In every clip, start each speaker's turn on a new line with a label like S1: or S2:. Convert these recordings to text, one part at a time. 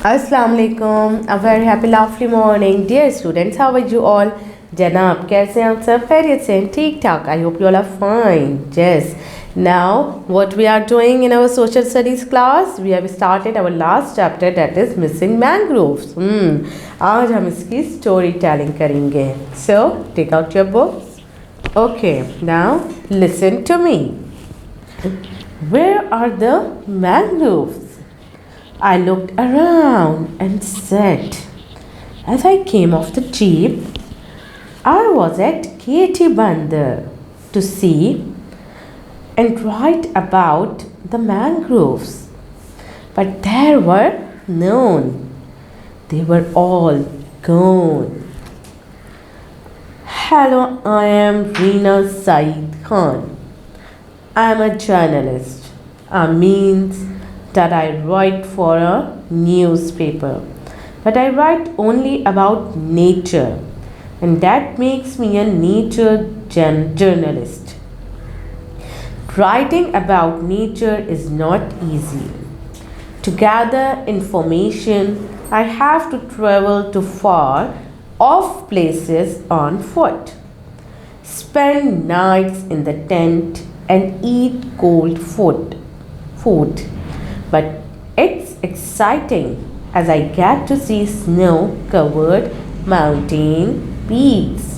S1: अस्सलाम वालेकुम, a very happy lovely morning dear students, how are you all. जनाब कैसे हैं आप सब? खैरियत से ठीक ठाक? I hope you all are fine. Yes, now what we are doing in our social studies class, we have started our last chapter that is missing mangroves. आज हम इसकी स्टोरी टेलिंग करेंगे। So take out your books. Okay, now listen to me. Where are the mangroves? I looked around and said, as I came off the jeep, I was at Katie Bandar to see and write about the mangroves. But there were none. They were all gone. Hello, I am Reena Saeed Khan. I am a journalist. Means that I write for a newspaper, but I write only about nature, and that makes me a nature journalist. Writing about nature is not easy. To gather information, I have to travel to far off places on foot, spend nights in the tent, and eat cold food. But it's exciting as I get to see snow-covered mountain peaks,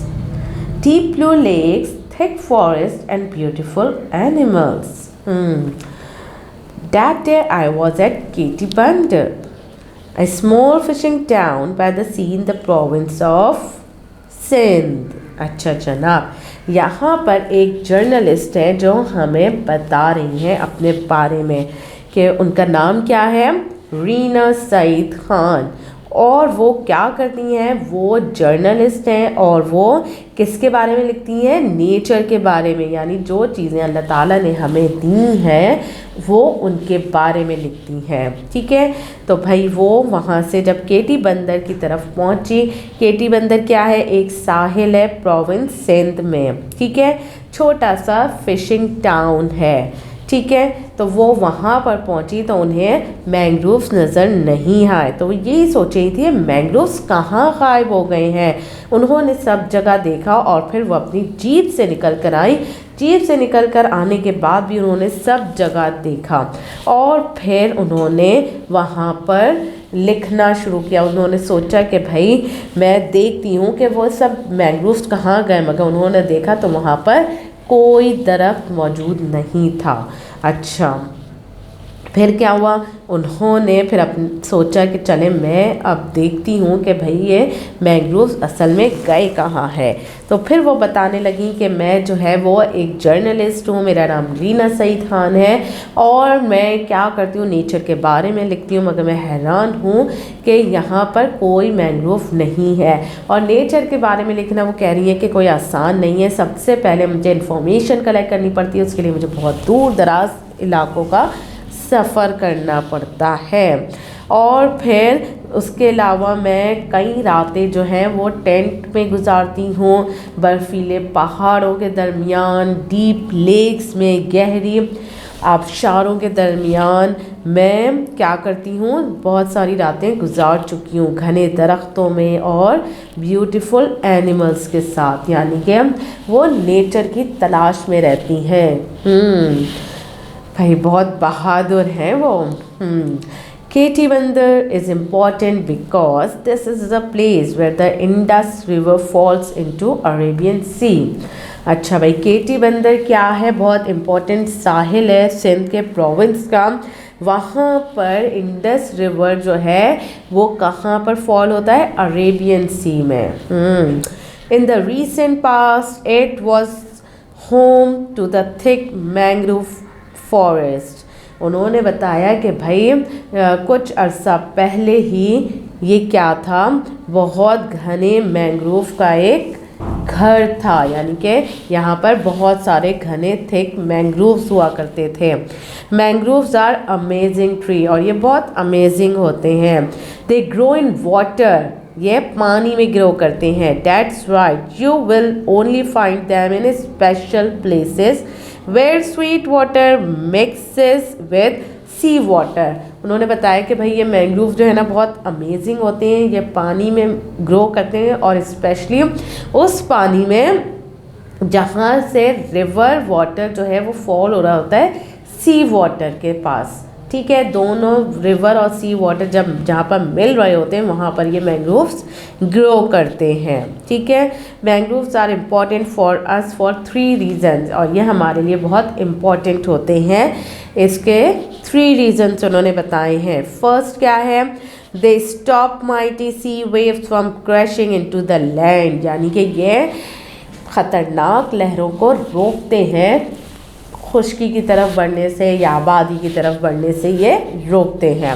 S1: deep blue lakes, thick forests, and beautiful animals. That day I was at Katie Bandar, a small fishing town by the sea in the province of Sindh. अच्छा जनाब, यहाँ पर एक journalist है जो हमें बता रही हैं अपने बारे में कि उनका नाम क्या है, रीना सईद खान। और वो क्या करती हैं, वो जर्नलिस्ट हैं और वो किसके बारे में लिखती हैं, नेचर के बारे में, यानी जो चीज़ें अल्लाह ताला ने हमें दी हैं वो उनके बारे में लिखती हैं। ठीक है, तो भाई वो वहाँ से जब केटी बंदर की तरफ पहुँची, केटी बंदर क्या है, एक साहिल है प्रोविंस सिंध में। ठीक है, छोटा सा फिशिंग टाउन है। ठीक है, तो वो वहाँ पर पहुँची तो उन्हें मैंग्रोव्स नज़र नहीं आए, तो वो यही सोच रही थी मैंग्रोव्स कहाँ गायब हो गए हैं। उन्होंने सब जगह देखा और फिर वो अपनी जीप से निकल कर आई। जीप से निकल कर आने के बाद भी उन्होंने सब जगह देखा और फिर उन्होंने वहाँ पर लिखना शुरू किया। उन्होंने सोचा कि भाई मैं देखती हूँ कि वो सब मैंग्रोव्स कहाँ गए, मगर उन्होंने देखा तो वहाँ पर कोई दरख्त मौजूद नहीं था। अच्छा, फिर क्या हुआ, उन्होंने फिर सोचा कि चले मैं अब देखती हूँ कि भाई ये मैंग्रोव्स असल में गए कहाँ है। तो फिर वो बताने लगी कि मैं जो है वो एक जर्नलिस्ट हूँ, मेरा नाम रीना सईद खान है और मैं क्या करती हूँ, नेचर के बारे में लिखती हूँ, मगर मैं हैरान हूँ कि यहाँ पर कोई मैंग्रोव नहीं है। और नेचर के बारे में लिखना, वो कह रही है कि कोई आसान नहीं है। सबसे पहले मुझे इन्फॉर्मेशन कलेक्ट करनी पड़ती है, उसके लिए मुझे बहुत दूर दराज इलाकों का सफ़र करना पड़ता है। और फिर उसके अलावा मैं कई रातें जो हैं वो टेंट में गुजारती हूँ, बर्फीले पहाड़ों के दरमियान, डीप लेक्स में, गहरी आबशारों के दरमियान मैं क्या करती हूँ, बहुत सारी रातें गुजार चुकी हूँ, घने दरख्तों में और ब्यूटीफुल एनिमल्स के साथ, यानी कि वो नेचर की तलाश में रहती हैं। भाई बहुत बहादुर हैं वो। Katie Bandar is important because this is the place where the Indus River falls into Arabian Sea. अच्छा भाई, केटी बंदर क्या है, बहुत इम्पोर्टेंट साहिल है सिंध के प्रोविंस का। वहाँ पर इंडस रिवर जो है वो कहाँ पर फॉल होता है, अरेबियन सी में। In the recent past it was home to the thick mangrove forest. उन्होंने बताया कि भाई कुछ अरसा पहले ही ये क्या था, बहुत घने मैंग्रोव का एक घर था, यानी कि यहाँ पर बहुत सारे घने थिक मैंग्रोव्स हुआ करते थे। मैंग्रोव्स आर अमेजिंग ट्री, और ये बहुत अमेजिंग होते हैं। दे ग्रो इन वाटर, ये पानी में ग्रो करते हैं। That's right, you will only find them in special places where sweet water mixes with sea water. उन्होंने बताया कि भाई ये मैंग्रोव जो है ना बहुत अमेजिंग होते हैं, ये पानी में ग्रो करते हैं और स्पेशली उस पानी में जहाँ से रिवर वाटर जो है वो फॉल हो रहा होता है सी वाटर के पास। ठीक है, दोनों रिवर और सी वाटर जब जहाँ पर मिल रहे होते हैं वहाँ पर ये मैंग्रोव्स ग्रो करते हैं। ठीक है, mangroves are important for us for 3 reasons, और ये हमारे लिए बहुत इम्पॉर्टेंट होते हैं। इसके 3 रीजन्स उन्होंने बताए हैं। फर्स्ट क्या है, they stop mighty sea waves from crashing into the land, यानी कि ये ख़तरनाक लहरों को रोकते हैं, खुश्की की तरफ बढ़ने से या आबादी की तरफ बढ़ने से ये रोकते हैं।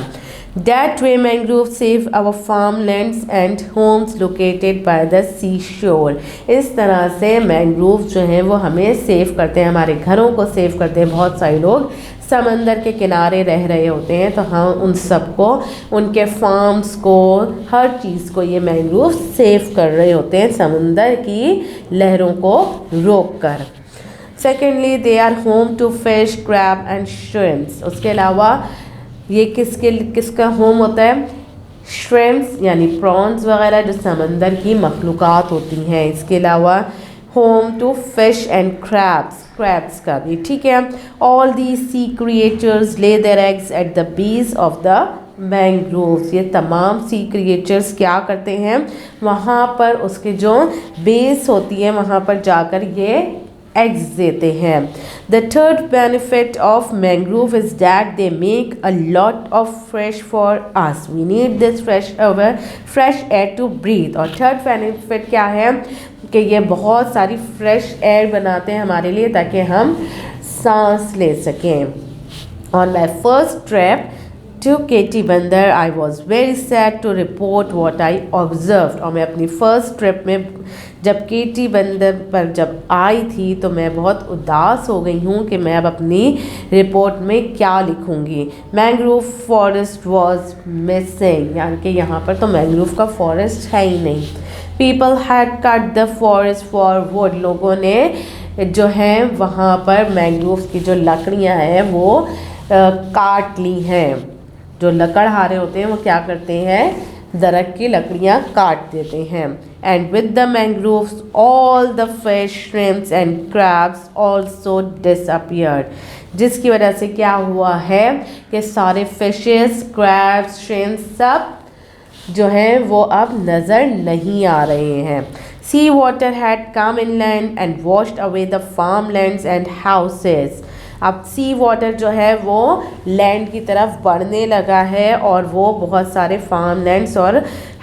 S1: That way mangroves save our farmlands and homes located by the seashore। इस तरह से मैंग्रोव जो हैं वो हमें सेव करते हैं, हमारे घरों को सेव करते हैं। बहुत सारे लोग समंदर के किनारे रह रहे होते हैं, तो हम उन सबको, उनके फार्म्स को, हर चीज़ को ये मैंग्रोव सेव कर रहे होते हैं समंदर की लहरों को रोक कर। Secondly they are home to fish, crab and shrimps. उसके अलावा ये किसका होम होता है, श्रिम्प्स यानी प्रॉन्स वगैरह जो समंदर की मखलूक़ात होती हैं। इसके अलावा home to fish and crabs का भी। ठीक है, all the sea creatures lay their eggs at the base of the mangroves. ये तमाम सी क्रिएचर्स क्या करते हैं, वहाँ पर उसके जो बेस होती है वहाँ पर जाकर ये एग्स देते हैं। The third benefit of mangrove is that they make a lot of fresh for us, we need this fresh air to breathe. और थर्ड बेनिफिट क्या है कि ये बहुत सारी फ्रेश एयर बनाते हैं हमारे लिए ताकि हम सांस ले सकें। On my first trip to KT बंदर I was very sad to report what I observed। और मैं अपनी फर्स्ट ट्रिप में जब KT बंदर पर जब आई थी तो मैं बहुत उदास हो गई हूँ कि मैं अब अपनी रिपोर्ट में क्या लिखूँगी। मैंग्रोव फॉरेस्ट वॉज मिसिंग, यानी कि यहाँ पर तो मैंग्रोव का फॉरेस्ट है ही नहीं। People had cut the forest for would, लोगों ने जो है वहाँ पर मैंग्रोव की जो लकड़ियाँ हैं वो काट ली हैं। जो लकड़हारे होते हैं वो क्या करते हैं, दरख्त की लकड़ियाँ काट देते हैं। And with the mangroves all the fish, shrimps and crabs also disappeared, जिसकी वजह से क्या हुआ है कि सारे फिशेस, क्रैब्स, श्रिम्प्स सब जो हैं वो अब नज़र नहीं आ रहे हैं। Sea water had come inland and washed away the farm lands and houses. अब सी वाटर जो है वो लैंड की तरफ बढ़ने लगा है और वो बहुत सारे फार्म लैंड्स और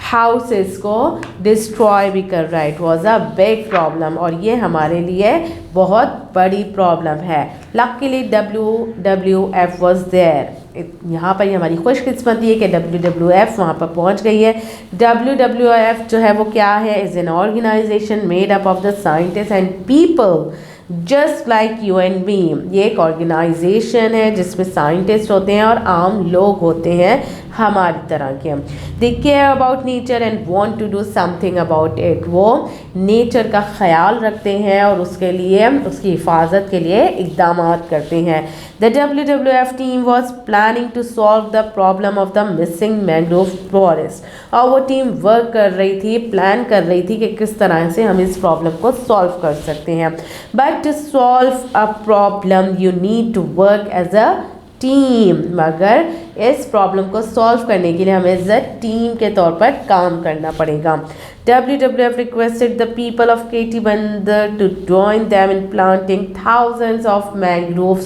S1: हाउसेस को डिस्ट्रॉय भी कर रहा है। It was a big problem, और ये हमारे लिए बहुत बड़ी प्रॉब्लम है। Luckily WWF was there. यहाँ पर हमारी खुशकिस्मती है कि WWF वहाँ पर पहुँच गई है। WWF जो है वो क्या है, is an organisation made up of the scientist and people just like you and me. ये एक ऑर्गेनाइजेशन है जिसमें साइंटिस्ट होते हैं और आम लोग होते हैं हमारी तरह के। They care about nature and want to do something about it. वो नेचर का ख्याल रखते हैं और उसके लिए, उसकी हिफाजत के लिए इकदाम करते हैं। The WWF team was planning to solve the problem of the missing mangrove forest. और वो टीम वर्क कर रही थी, प्लान कर रही थी कि किस तरह से हम इस प्रॉब्लम को सॉल्व कर सकते हैं। But to solve a problem you need to work as a team. मगर इस प्रॉब्लम को सॉल्व करने के लिए हमें एज अ टीम के तौर पर काम करना पड़ेगा। WWF requested the people of KT Bandar to join them in planting thousands of mangrove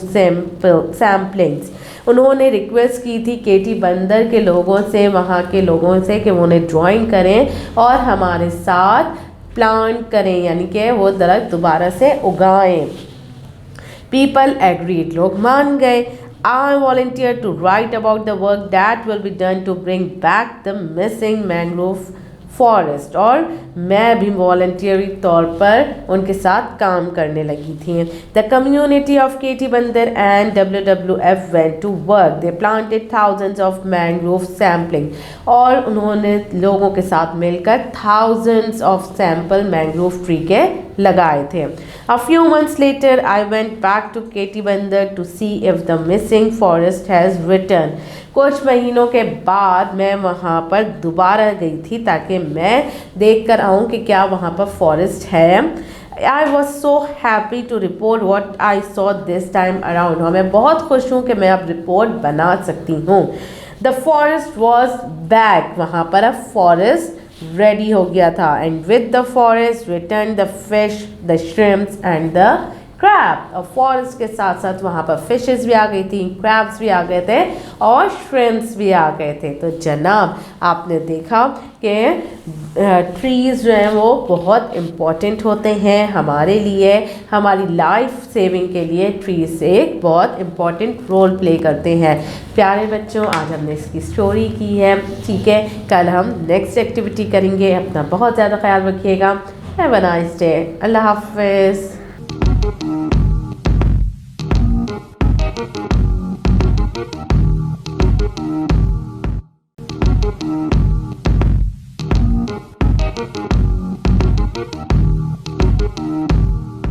S1: samplings। उन्होंने रिक्वेस्ट की थी KT बंदर के लोगों से, वहाँ के लोगों से कि वो उन्हें ज्वाइन करें और हमारे साथ प्लांट करें, यानी कि वो दरख्त दोबारा से उगाएं। पीपल एग्रीड, लोग मान गए। I volunteer to write about the work that will be done to bring back the missing mangrove forest, और मैं भी वॉलंटियरी तौर पर उनके साथ काम करने लगी थी। The community of Keti Bandar and WWF went to work, they planted thousands of mangrove sampling, और उन्होंने लोगों के साथ मिलकर thousands of sample mangrove tree के लगाए थे। A few months later, I went back to Katy Bandar to see if the missing forest has returned. कुछ महीनों के बाद मैं वहाँ पर दोबारा गई थी ताकि मैं देख कर आऊँ कि क्या वहाँ पर फॉरेस्ट है। I was so happy to report what I saw this time around. और मैं बहुत खुश हूँ कि मैं अब रिपोर्ट बना सकती हूँ। The forest was back. वहाँ पर अब फॉरेस्ट रेडी हो गया था, and with the forest return the fish, the shrimps and the crab. और फॉरेस्ट के साथ साथ वहाँ पर फिशेस भी आ गई थी, क्रैब्स भी आ गए थे और श्रिम्प्स भी आ गए थे। तो जनाब आपने देखा कि ट्रीज़ जो हैं वो बहुत इम्पॉर्टेंट होते हैं हमारे लिए, हमारी लाइफ सेविंग के लिए ट्रीज़ एक बहुत इम्पॉर्टेंट रोल प्ले करते हैं। प्यारे बच्चों, आज हमने इसकी स्टोरी की है, ठीक है। कल हम नेक्स्ट एक्टिविटी करेंगे। अपना बहुत ज़्यादा ख्याल रखिएगा। Have a nice day. अल्लाह हाफ़िज़।